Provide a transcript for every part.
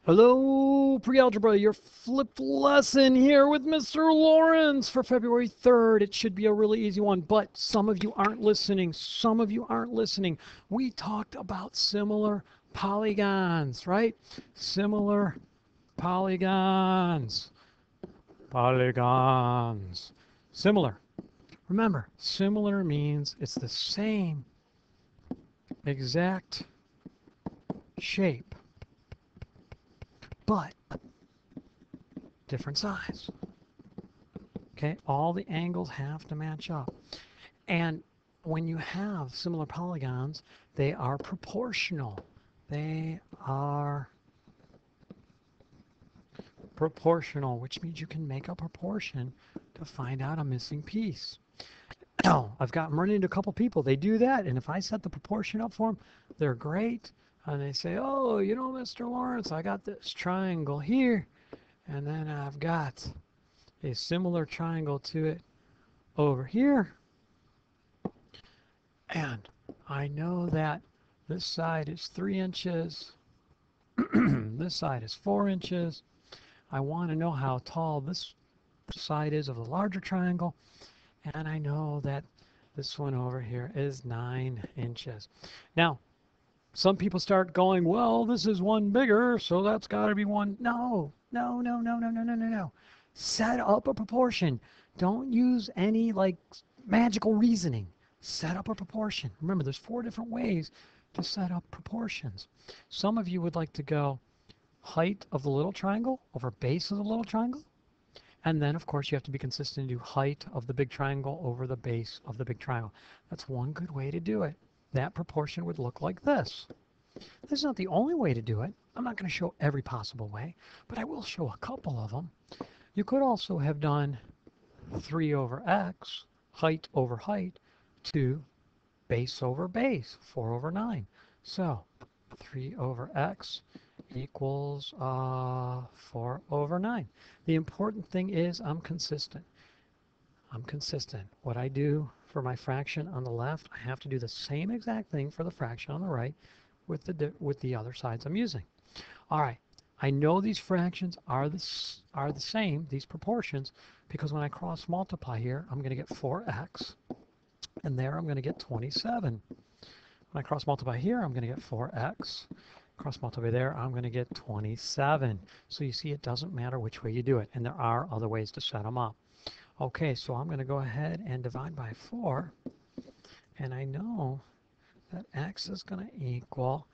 Hello, pre-algebra, your flipped lesson here with Mr. Lawrence for February 3rd. It should be a really easy one, but some of you aren't listening. Some of you aren't listening. We talked about similar polygons, right? Similar polygons. Polygons. Similar. Remember, similar means it's the same exact shape, but different size. Okay, all the angles have to match up. And when you have similar polygons, they are proportional. They are proportional, which means you can make a proportion to find out a missing piece. Now, I've run into a couple people, they do that, and if I set the proportion up for them, they're great. And they say, oh, you know, Mr. Lawrence, I got this triangle here, and then I've got a similar triangle to it over here. And I know that this side is 3 inches, this side is 4 inches. I want to know how tall this side is of the larger triangle, and I know that this one over here is 9 inches. Now, some people start going, well, this is one bigger, so that's got to be one. No. Set up a proportion. Don't use any like magical reasoning. Set up a proportion. Remember, there's 4 different ways to set up proportions. Some of you would like to go height of the little triangle over base of the little triangle. And then, of course, you have to be consistent and do height of the big triangle over the base of the big triangle. That's one good way to do it. That proportion would look like this. This is not the only way to do it. I'm not going to show every possible way, but I will show a couple of them. You could also have done 3 over x, height over height, to base over base, 4 over 9. So 3 over x equals 4 over 9. The important thing is I'm consistent. I'm consistent. What I do for my fraction on the left, I have to do the same exact thing for the fraction on the right with the other sides I'm using. All right, I know these fractions are the same, these proportions, because when I cross multiply here, I'm going to get 4x, and there I'm going to get 27. When I cross multiply here, I'm going to get 4x. Cross multiply there, I'm going to get 27. So you see, it doesn't matter which way you do it, and there are other ways to set them up. Okay, so I'm going to go ahead and divide by 4, and I know that x is going to equal,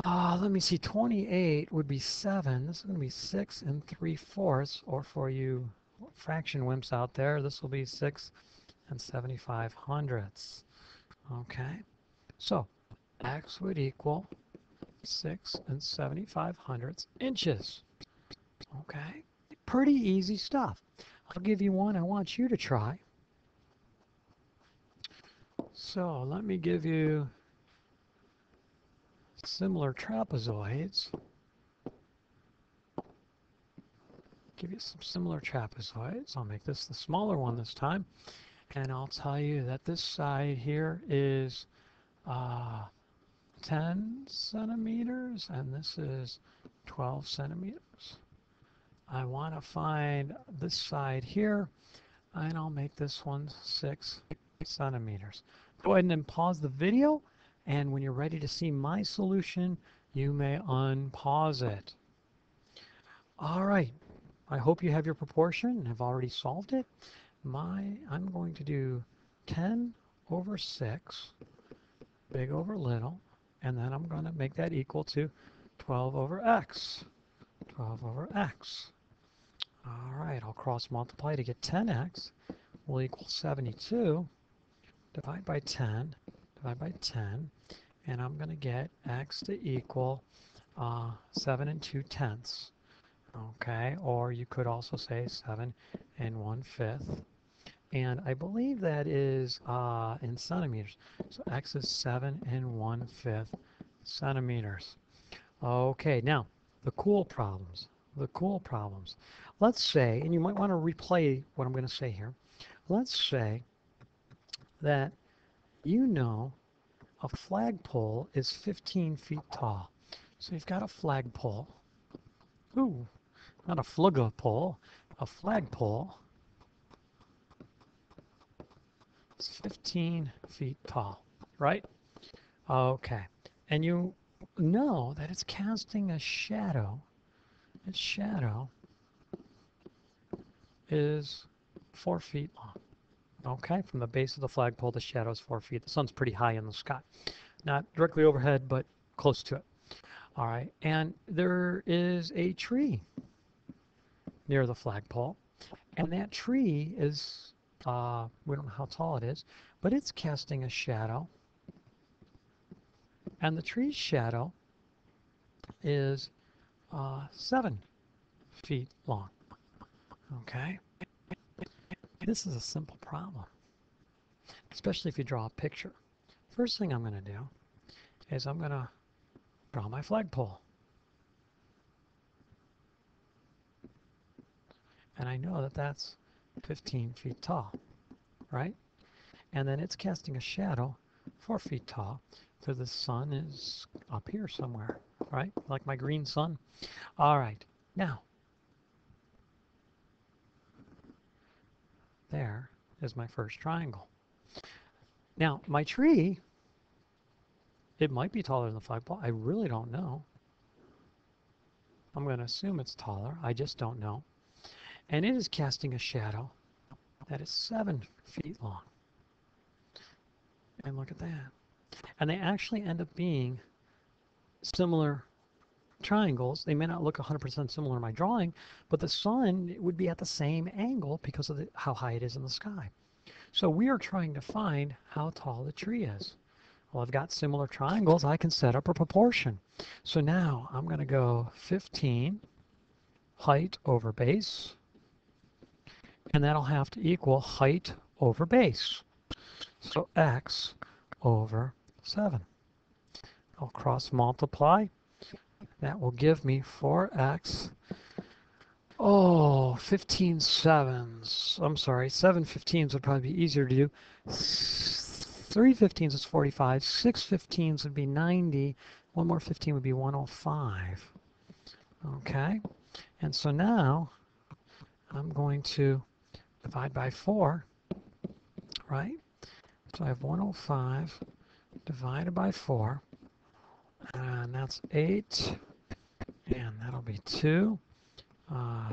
let me see, 28 would be 7. This is going to be 6 3/4, or for you fraction wimps out there, this will be 6 75/100. Okay, so x would equal 6 75/100 inches. Okay, pretty easy stuff. I'll give you one I want you to try. So let me give you similar trapezoids. Give you some similar trapezoids. I'll make this the smaller one this time. And I'll tell you that this side here is 10 centimeters, and this is 12 centimeters. I want to find this side here, and I'll make this one 6 centimeters. Go ahead and pause the video, and when you're ready to see my solution, you may unpause it. All right, I hope you have your proportion and have already solved it. I'm going to do 10 over 6, big over little, and then I'm going to make that equal to 12 over x. 12 over x. All right, I'll cross multiply to get 10x will equal 72. Divide by 10, and I'm going to get x to equal 7 2/10. Okay, or you could also say 7 1/5. And I believe that is in centimeters. So x is 7 1/5 centimeters. Okay, now the cool problems. Let's say, and you might want to replay what I'm going to say here. Let's say that you know a flagpole is 15 feet tall. So you've got a flagpole, ooh, not a flagpole, a flagpole is 15 feet tall, right? Okay. And you know that it's casting a shadow. Its shadow is 4 feet long. Okay, from the base of the flagpole, the shadow is 4 feet. The sun's pretty high in the sky. Not directly overhead, but close to it. All right, and there is a tree near the flagpole. And that tree is, we don't know how tall it is, but it's casting a shadow. And the tree's shadow is 7 feet long. Okay? This is a simple problem, especially if you draw a picture. First thing I'm going to do is I'm going to draw my flagpole. And I know that that's 15 feet tall, right? And then it's casting a shadow 4 feet tall, so the sun is up here somewhere, right? Like my green sun. All right, now, there is my first triangle. Now, my tree, it might be taller than the flagpole. I really don't know. I'm going to assume it's taller. I just don't know. And it is casting a shadow that is 7 feet long. And look at that. And they actually end up being similar triangles. They may not look 100% similar in my drawing, but the sun would be at the same angle because of how high it is in the sky. So we are trying to find how tall the tree is. Well, I've got similar triangles. I can set up a proportion. So now I'm going to go 15 height over base, and that'll have to equal height over base. So x over 7. I'll cross multiply. That will give me 4x. Oh, 15 sevens. I'm sorry, 7 15s would probably be easier to do. 3 15s is 45. 6 15s would be 90. One more 15 would be 105. Okay, and so now I'm going to divide by 4, right? So I have 105 divided by 4, and that's 8, and that'll be 2,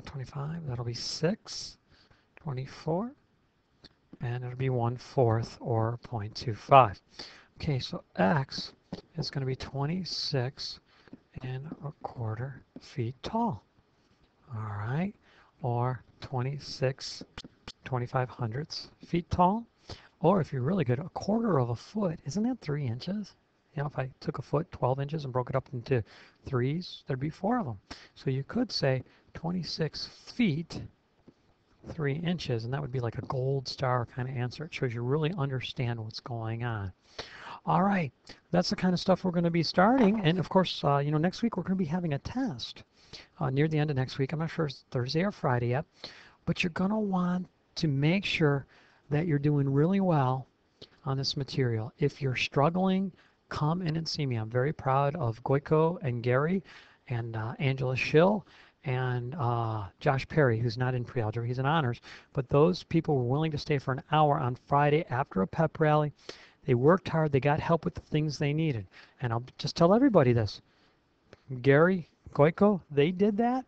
25, that'll be 6, 24, and it'll be 1/4 or 0.25. Okay, so x is going to be 26.25 feet tall. All right, or 26/25 feet tall. Or if you're really good, 1/4 of a foot, isn't that 3 inches? You know, if I took a foot, 12 inches, and broke it up into 3s, there'd be 4 of them. So you could say 26 feet, 3 inches, and that would be like a gold star kind of answer. It shows you really understand what's going on. All right, that's the kind of stuff we're going to be starting. And of course, you know, next week we're going to be having a test near the end of next week. I'm not sure if it's Thursday or Friday yet, but you're going to want to make sure that you're doing really well on this material. If you're struggling, come in and see me. I'm very proud of Goiko and Gary and Angela Schill and Josh Perry, who's not in pre-algebra, he's in honors, but those people were willing to stay for an hour on Friday after a pep rally. They worked hard, they got help with the things they needed. And I'll just tell everybody this. Gary, Goiko, they did that.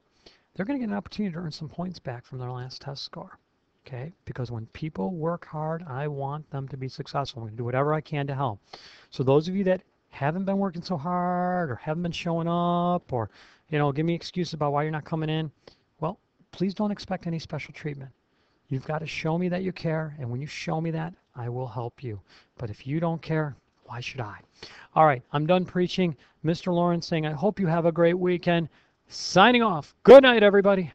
They're going to get an opportunity to earn some points back from their last test score. Okay, because when people work hard, I want them to be successful. I'm going to do whatever I can to help. So those of you that haven't been working so hard or haven't been showing up or, you know, give me excuses about why you're not coming in, well, please don't expect any special treatment. You've got to show me that you care, and when you show me that, I will help you. But if you don't care, why should I? All right, I'm done preaching. Mr. Lawrence saying, I hope you have a great weekend. Signing off. Good night, everybody.